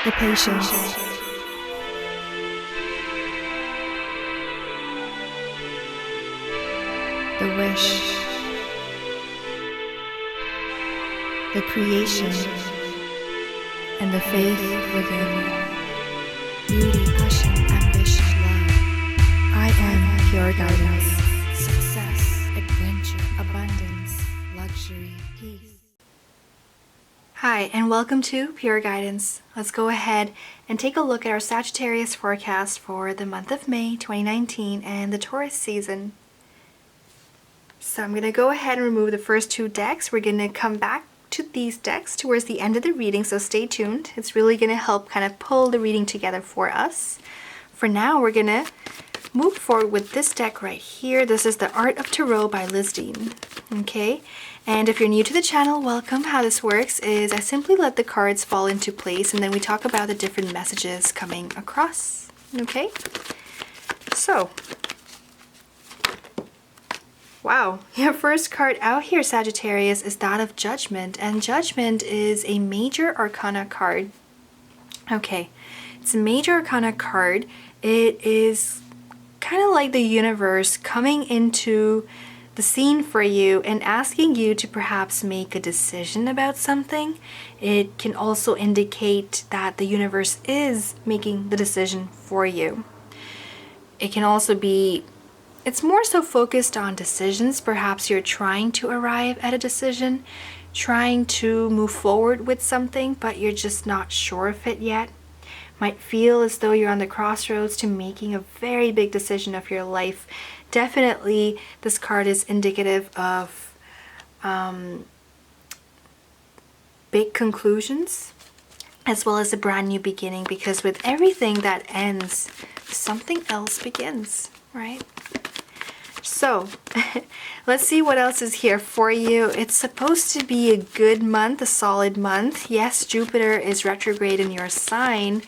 the patience, the wish, the creation, and the faith within. Beauty, passion, ambition, love. I am pure guidance. Success, adventure, abundance, luxury, peace. Hi, and welcome to Pure Guidance. Let's go ahead and take a look at our Sagittarius forecast for the month of May 2019 and the Taurus season. So I'm going to go ahead and remove the first two decks. We're going to come back to these decks towards the end of the reading, so stay tuned. It's really going to help kind of pull the reading together for us. For now, we're going to move forward with this deck right here. This is The Art of Tarot by Liz Dean. Okay, and if you're new to the channel, welcome. How this works is I simply let the cards fall into place and then we talk about the different messages coming across. Okay, so wow, your first card out here, Sagittarius, is that of Judgment, and Judgment is a major arcana card. Okay, it's a major arcana card. It is kind of like the universe coming into the scene for you and asking you to perhaps make a decision about something. It can also indicate that the universe is making the decision for you. It can also be, it's more so focused on decisions. Perhaps you're trying to arrive at a decision, trying to move forward with something, but you're just not sure of it yet. Might feel as though you're on the crossroads to making a very big decision of your life. Definitely, this card is indicative of big conclusions as well as a brand new beginning, because with everything that ends, something else begins, right? So let's see what else is here for you. It's supposed to be a good month, a solid month. Yes, Jupiter is retrograde in your sign,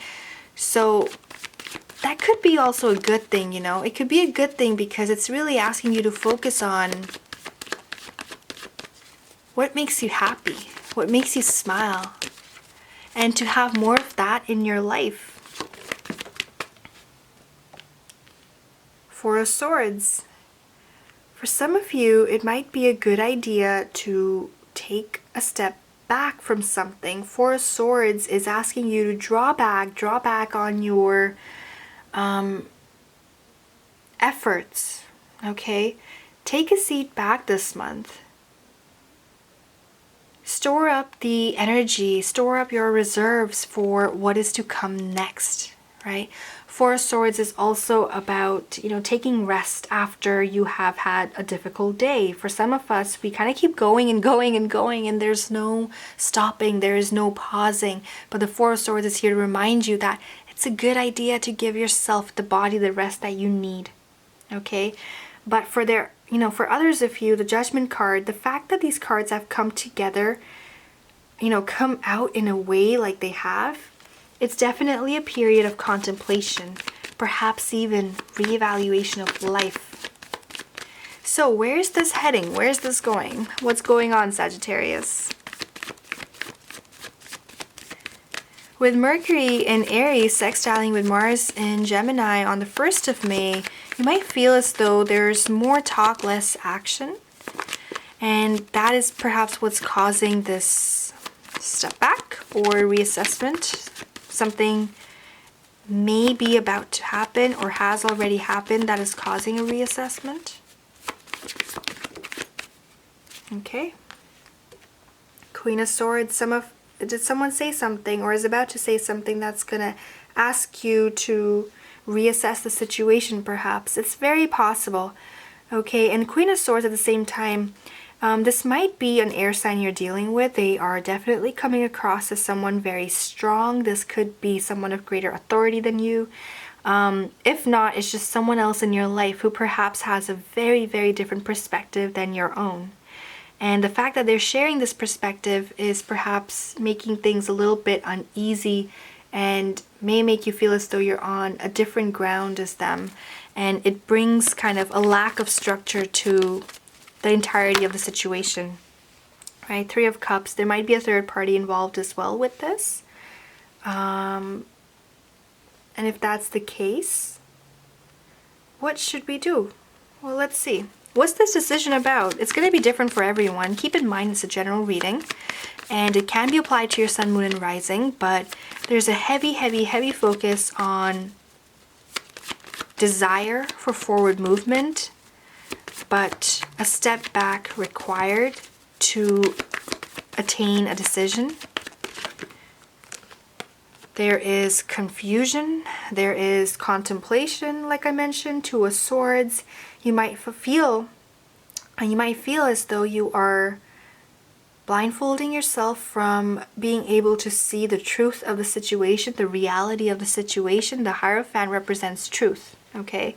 so that could be also a good thing, you know. It could be a good thing because it's really asking you to focus on what makes you happy, what makes you smile, and to have more of that in your life. Four of Swords. For some of you, it might be a good idea to take a step back from something. Four of Swords is asking you to draw back on your efforts, okay? Take a seat back this month. Store up the energy, store up your reserves for what is to come next, right? Four of Swords is also about, you know, taking rest after you have had a difficult day. For some of us, we kind of keep going and going and going, and there's no stopping, there is no pausing. But the Four of Swords is here to remind you that it's a good idea to give yourself, the body, the rest that you need. Okay? But for for others of you, the Judgment card, the fact that these cards have come together, come out in a way like they have, it's definitely a period of contemplation, perhaps even reevaluation of life. So where's this heading? Where's this going? What's going on, Sagittarius? With Mercury in Aries sextiling with Mars in Gemini on the 1st of May, you might feel as though there's more talk, less action. And that is perhaps what's causing this step back or reassessment. Something may be about to happen or has already happened that is causing a reassessment. Okay. Queen of Swords. Did someone say something or is about to say something that's going to ask you to reassess the situation, perhaps? It's very possible. Okay, and Queen of Swords at the same time, this might be an air sign you're dealing with. They are definitely coming across as someone very strong. This could be someone of greater authority than you. If not, it's just someone else in your life who perhaps has a very, very different perspective than your own. And the fact that they're sharing this perspective is perhaps making things a little bit uneasy and may make you feel as though you're on a different ground as them. And it brings kind of a lack of structure to the entirety of the situation. Right? Three of Cups. There might be a third party involved as well with this. And if that's the case, what should we do? Well, let's see. What's this decision about? It's going to be different for everyone. Keep in mind it's a general reading, and it can be applied to your sun, moon, and rising, but there's a heavy, heavy, heavy focus on desire for forward movement, but a step back required to attain a decision. There is confusion, there is contemplation, like I mentioned, Two of Swords. You might feel as though you are blindfolding yourself from being able to see the truth of the situation, the reality of the situation. The Hierophant represents truth, okay?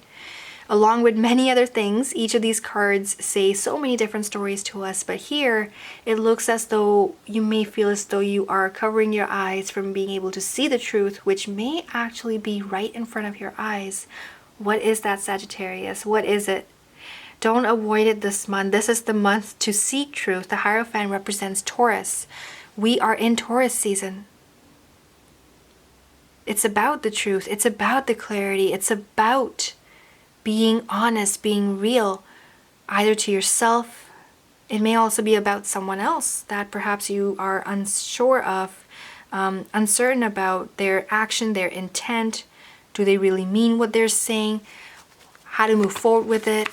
Along with many other things, each of these cards say so many different stories to us, but here it looks as though you may feel as though you are covering your eyes from being able to see the truth, which may actually be right in front of your eyes. What is that, Sagittarius? What is it? Don't avoid it this month. This is the month to seek truth. The Hierophant represents Taurus. We are in Taurus season. It's about the truth. It's about the clarity. It's about being honest, being real, either to yourself. It may also be about someone else that perhaps you are unsure of, uncertain about their action, their intent. Do they really mean what they're saying? How to move forward with it.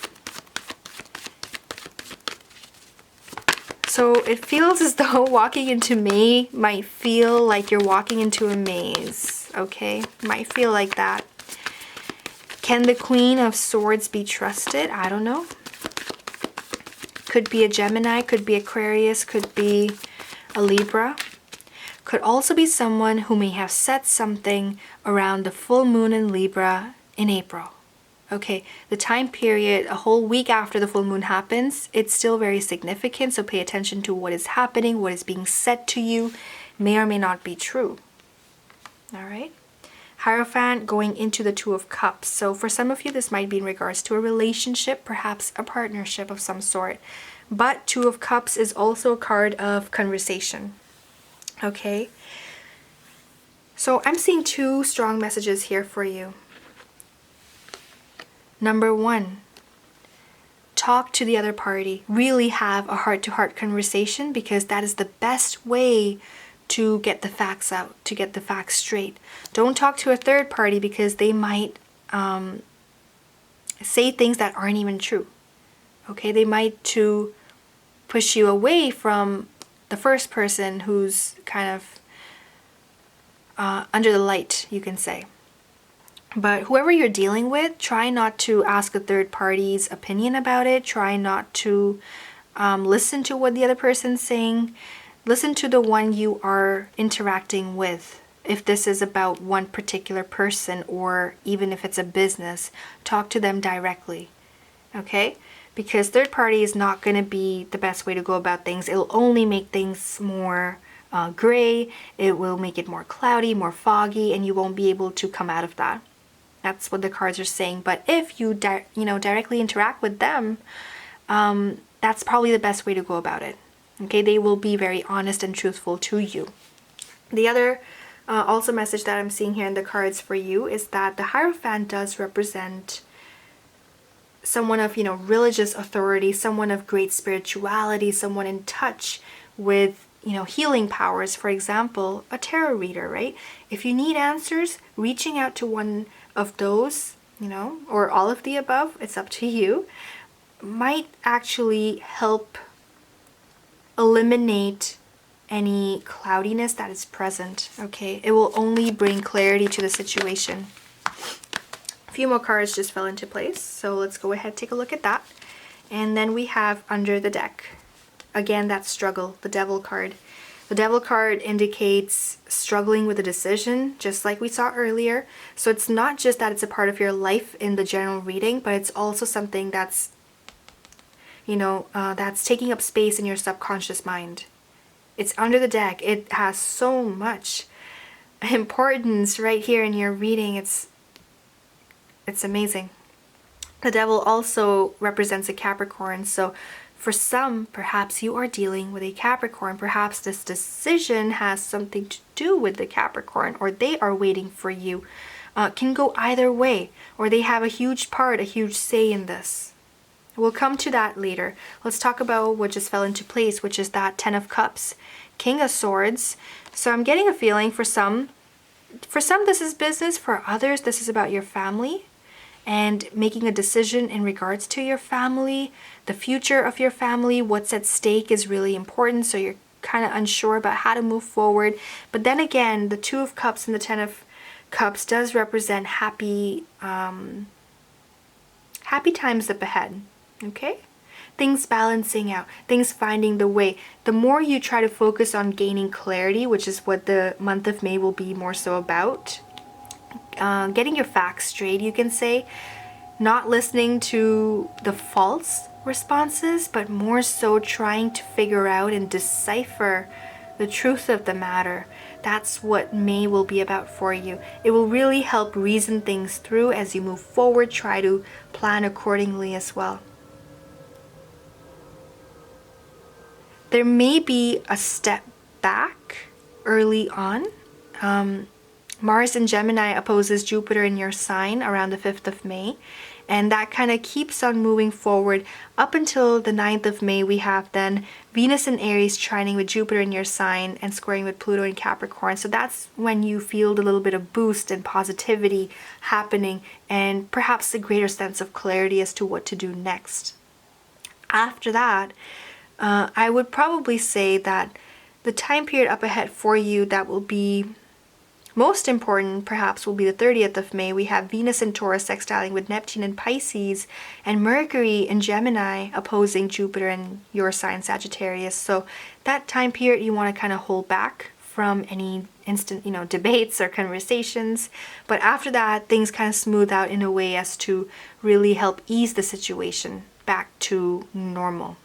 So it feels as though walking into May might feel like you're walking into a maze, okay? Might feel like that. Can the Queen of Swords be trusted? I don't know. Could be a Gemini, could be Aquarius, could be a Libra. Could also be someone who may have said something around the full moon in Libra in April. Okay, the time period, a whole week after the full moon happens, it's still very significant, so pay attention to what is happening, what is being said to you, may or may not be true. All right. Hierophant going into the Two of Cups. So for some of you, this might be in regards to a relationship, perhaps a partnership of some sort. But Two of Cups is also a card of conversation. Okay. So I'm seeing two strong messages here for you. Number one, talk to the other party. Really have a heart-to-heart conversation, because that is the best way to get the facts out, to get the facts straight. Don't talk to a third party, because they might say things that aren't even true. Okay, they might to push you away from the first person who's kind of under the light, you can say. But whoever you're dealing with, try not to ask a third party's opinion about it. Try not to listen to what the other person's saying. Listen to the one you are interacting with. If this is about one particular person, or even if it's a business, talk to them directly. Okay? Because third party is not going to be the best way to go about things. It'll only make things more gray. It will make it more cloudy, more foggy, and you won't be able to come out of that. That's what the cards are saying. But if you directly interact with them, that's probably the best way to go about it. Okay, they will be very honest and truthful to you. The other also message that I'm seeing here in the cards for you is that the Hierophant does represent someone of, religious authority, someone of great spirituality, someone in touch with, healing powers. For example, a tarot reader, right? If you need answers, reaching out to one of those, or all of the above, it's up to you, might actually help eliminate any cloudiness that is present. Okay, it will only bring clarity to the situation. A few more cards just fell into place, so let's go ahead and take a look at that. And then we have under the deck, again, that struggle, the Devil card. The Devil card indicates struggling with a decision, just like we saw earlier. So it's not just that it's a part of your life in the general reading, but it's also something that's, that's taking up space in your subconscious mind. It's under the deck. It has so much importance right here in your reading. It's amazing. The Devil also represents a Capricorn, so For some, perhaps you are dealing with a Capricorn. Perhaps this decision has something to do with the Capricorn, or they are waiting for you. Can go either way, or they have a huge part, a huge say in this. We'll come to that later. Let's talk about what just fell into place, which is that Ten of Cups, King of Swords. So I'm getting a feeling for some this is business. For others, this is about your family and making a decision in regards to your family, the future of your family. What's at stake is really important. So you're kind of unsure about how to move forward. But then again, the Two of Cups and the Ten of Cups does represent happy times up ahead. Okay? Things balancing out, things finding the way. The more you try to focus on gaining clarity, which is what the month of May will be more so about, getting your facts straight, you can say, not listening to the false responses, but more so trying to figure out and decipher the truth of the matter. That's what May will be about for you. It will really help reason things through as you move forward. Try to plan accordingly as well. There may be a step back early on. Mars in Gemini opposes Jupiter in your sign around the 5th of May. And that kind of keeps on moving forward up until the 9th of May. We have then Venus in Aries trining with Jupiter in your sign and squaring with Pluto in Capricorn. So that's when you feel a little bit of boost and positivity happening, and perhaps a greater sense of clarity as to what to do next. After that, I would probably say that the time period up ahead for you that will be most important perhaps will be the 30th of May. We have Venus in Taurus sextiling with Neptune in Pisces, and Mercury in Gemini opposing Jupiter in your sign, Sagittarius. So that time period you want to kind of hold back from any instant, debates or conversations. But after that, things kind of smooth out in a way as to really help ease the situation back to normal.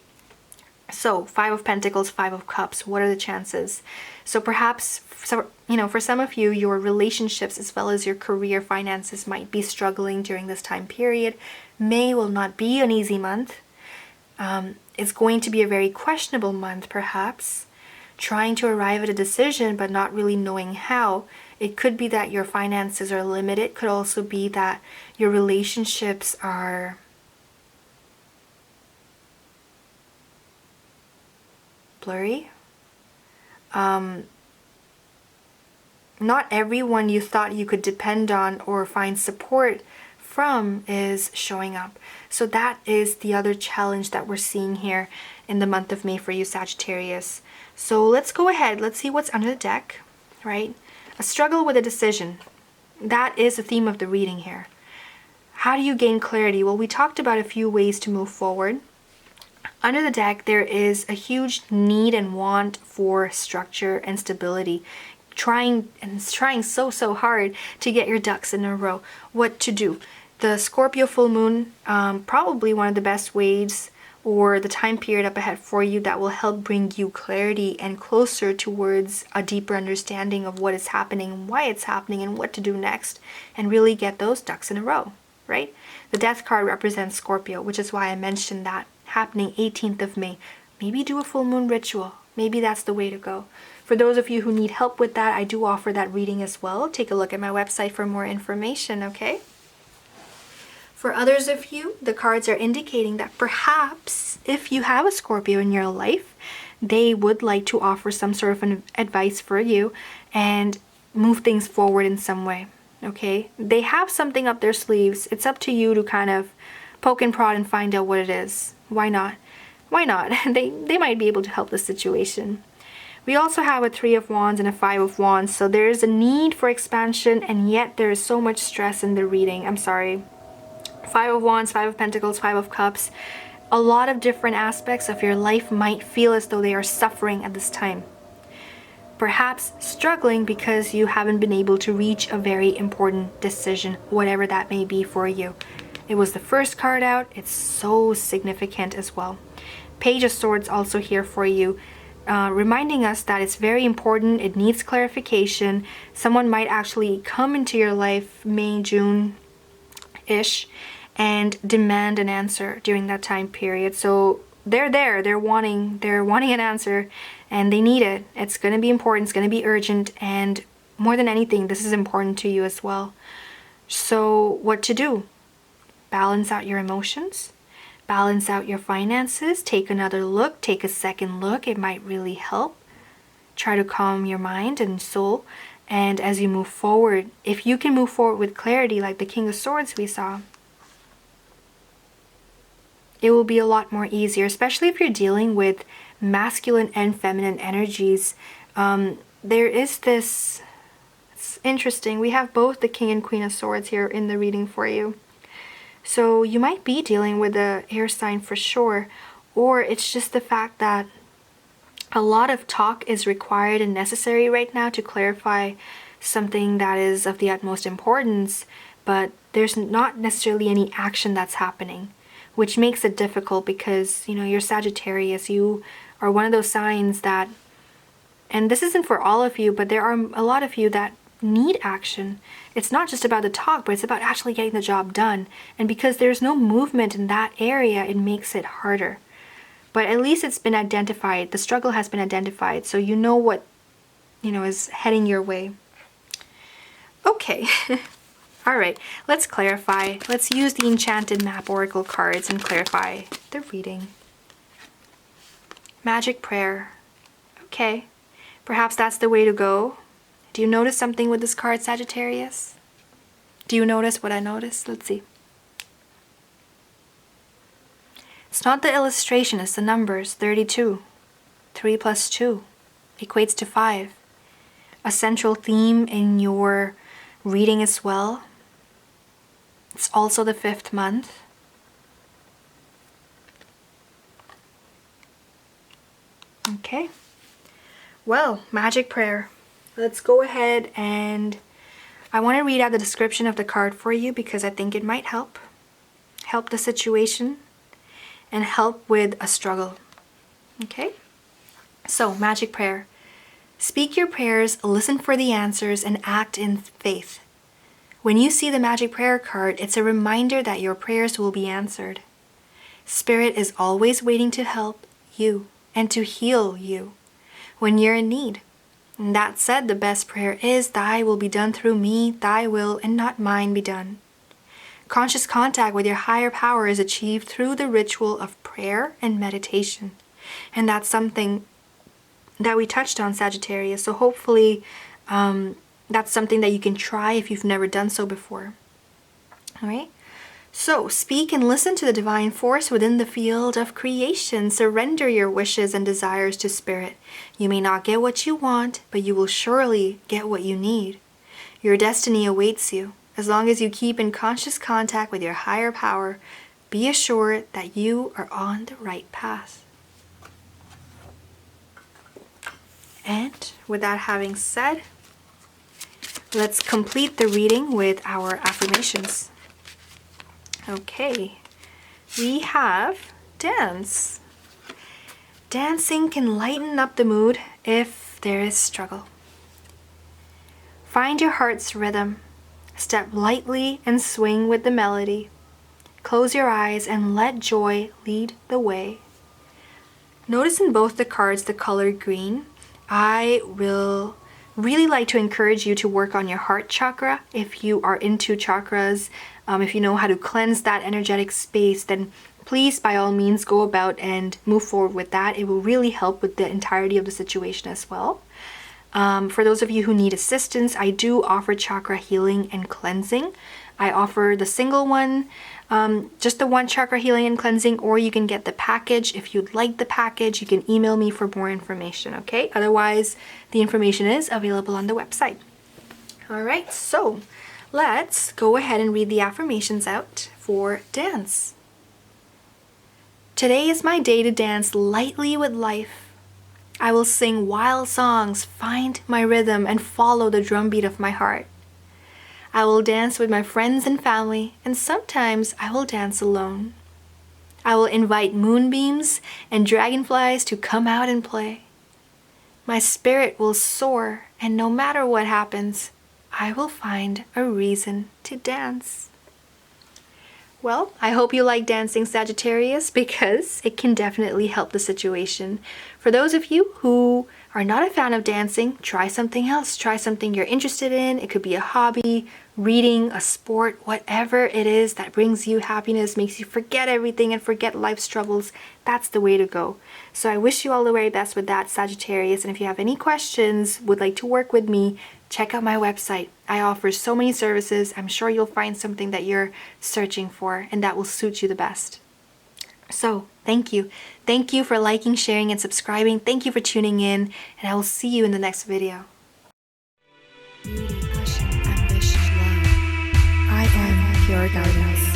So 5 of Pentacles, 5 of Cups, what are the chances? So perhaps, for some of you, your relationships as well as your career finances might be struggling during this time period. May will not be an easy month. It's going to be a very questionable month, perhaps. Trying to arrive at a decision but not really knowing how. It could be that your finances are limited. It could also be that your relationships are blurry. Not everyone you thought you could depend on or find support from is showing up. So that is the other challenge that we're seeing here in the month of May for you, Sagittarius. So let's go ahead. Let's see what's under the deck, right? A struggle with a decision. That is the theme of the reading here. How do you gain clarity? Well, we talked about a few ways to move forward. Under the deck, there is a huge need and want for structure and stability. Trying so hard to get your ducks in a row. What to do? The Scorpio full moon, probably one of the best ways or the time period up ahead for you that will help bring you clarity and closer towards a deeper understanding of what is happening, why it's happening, and what to do next, and really get those ducks in a row, right? The Death card represents Scorpio, which is why I mentioned that happening 18th of May. Maybe do a full moon ritual. Maybe that's the way to go. For those of you who need help with that, I do offer that reading as well. Take a look at my website for more information, okay? For others of you, the cards are indicating that perhaps if you have a Scorpio in your life, they would like to offer some sort of an advice for you and move things forward in some way, okay? They have something up their sleeves. It's up to you to kind of poke and prod and find out what it is. Why not? Why not? They might be able to help the situation. We also have a 3 of Wands and a 5 of Wands, so there is a need for expansion, and yet there is so much stress in the reading. I'm sorry. 5 of Wands, 5 of Pentacles, 5 of Cups. A lot of different aspects of your life might feel as though they are suffering at this time. Perhaps struggling because you haven't been able to reach a very important decision, whatever that may be for you. It was the first card out. It's so significant as well. Page of Swords also here for you, reminding us that it's very important. It needs clarification. Someone might actually come into your life May, June-ish and demand an answer during that time period. So they're there, they're wanting an answer, and they need it. It's going to be important, it's going to be urgent, and more than anything, this is important to you as well. So what to do? Balance out your emotions, balance out your finances, take another look, take a second look. It might really help. Try to calm your mind and soul. And as you move forward, if you can move forward with clarity like the King of Swords we saw, it will be a lot more easier, especially if you're dealing with masculine and feminine energies. There is this, it's interesting, we have both the King and Queen of Swords here in the reading for you. So you might be dealing with an air sign for sure, or it's just the fact that a lot of talk is required and necessary right now to clarify something that is of the utmost importance, but there's not necessarily any action that's happening, which makes it difficult because, you know, you're Sagittarius, you are one of those signs that, and this isn't for all of you, but there are a lot of you that need action. It's not just about the talk, but it's about actually getting the job done. And because there's no movement in that area, it makes it harder. But at least it's been identified. The struggle has been identified. So you know what, you know, is heading your way. Okay. All right. Let's clarify. Let's use the Enchanted Map Oracle cards and clarify the reading. Magic Prayer. Okay. Perhaps that's the way to go. Do you notice something with this card, Sagittarius? Do you notice what I noticed? Let's see. It's not the illustration, it's the numbers. 32. 3 plus 2 equates to 5. A central theme in your reading as well. It's also the 5th month. Okay. Well, Magic Prayer. Let's go ahead and I want to read out the description of the card for you because I think it might help the situation and help with a struggle. Okay? So, Magic Prayer. Speak your prayers, listen for the answers, and act in faith. When you see the Magic Prayer card, it's a reminder that your prayers will be answered. Spirit is always waiting to help you and to heal you when you're in need. And that said, the best prayer is, Thy will be done through me, Thy will and not mine be done. Conscious contact with your higher power is achieved through the ritual of prayer and meditation. And that's something that we touched on, Sagittarius. So hopefully that's something that you can try if you've never done so before. All right? So speak and listen to the divine force within the field of creation. Surrender your wishes and desires to Spirit. You may not get what you want, but you will surely get what you need. Your destiny awaits you. As long as you keep in conscious contact with your higher power, be assured that you are on the right path. And with that having said, let's complete the reading with our affirmations. Okay, we have dance. Dancing can lighten up the mood if there is struggle. Find your heart's rhythm. Step lightly and swing with the melody. Close your eyes and let joy lead the way. Notice in both the cards the color green. I will really like to encourage you to work on your heart chakra. If you are into chakras, if you know how to cleanse that energetic space, then please by all means go about and move forward with that. It will really help with the entirety of the situation as well. For those of you who need assistance, I do offer chakra healing and cleansing. I offer the single one, just the one chakra healing and cleansing, or you can get the package. If you'd like the package, you can email me for more information, okay? Otherwise, the information is available on the website. All right, so let's go ahead and read the affirmations out for dance. Today is my day to dance lightly with life. I will sing wild songs, find my rhythm, and follow the drumbeat of my heart. I will dance with my friends and family, and sometimes I will dance alone. I will invite moonbeams and dragonflies to come out and play. My spirit will soar, and no matter what happens, I will find a reason to dance. Well, I hope you like dancing, Sagittarius, because it can definitely help the situation. For those of you who are not a fan of dancing, try something else. Try something you're interested in. It could be a hobby, reading, a sport, whatever it is that brings you happiness, makes you forget everything and forget life's troubles. That's the way to go. So I wish you all the very best with that, Sagittarius. And if you have any questions, would like to work with me, check out my website. I offer so many services. I'm sure you'll find something that you're searching for and that will suit you the best. So thank you. Thank you for liking, sharing, and subscribing. Thank you for tuning in, and I will see you in the next video. Beauty, passion, ambition, love. I am pure guidance.